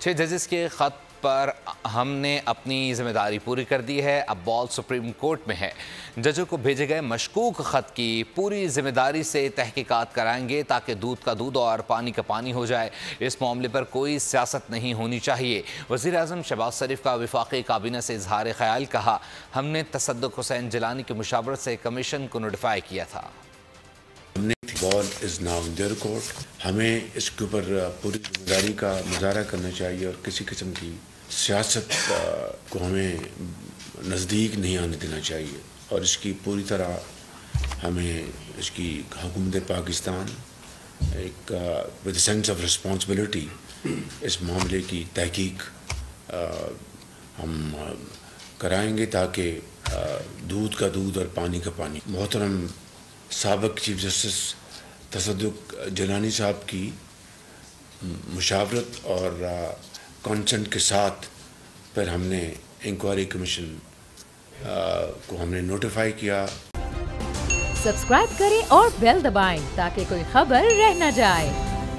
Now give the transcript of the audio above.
6 ججز کے خط پر ہم نے اپنی ذمہ داری پوری کر دی ہے، اب بال سپریم کورٹ میں ہے۔ ججوں کو بھیجے گئے مشکوک خط کی پوری ذمہ داری سے تحقیقات کرائیں گے تاکہ دودھ کا دودھ اور پانی کا پانی ہو جائے۔ اس معاملے پر کوئی سیاست نہیں ہونی چاہیے۔ وزیر اعظم شہباز شریف کا وفاقی کابینہ سے اظہار خیال، کہا ہم نے تصدق حسین جیلانی کی مشاورت سے کمیشن کو نوٹیفائی کیا تھا۔ Ball is now in their court, ہمیں اس کے اوپر پوری ذمہ داری کا مظاہرہ کرنا چاہیے اور کسی قسم کی سیاست کو ہمیں نزدیک نہیں آنے دینا چاہیے، اور اس کی پوری طرح ہمیں اس کی حکومت پاکستان ایک ود سینس آف رسپانسبلٹی اس معاملے کی تحقیق ہم کرائیں گے تاکہ دودھ کا دودھ اور پانی کا پانی۔ محترم سابق چیف جسٹس تصدق جیلانی صاحب کی مشاورت اور کنسنٹ کے ساتھ پھر ہم نے انکوائری کمیشن کو ہم نے نوٹیفائی کیا۔ سبسکرائب کریں اور بیل دبائیں تاکہ کوئی خبر رہ نہ جائے۔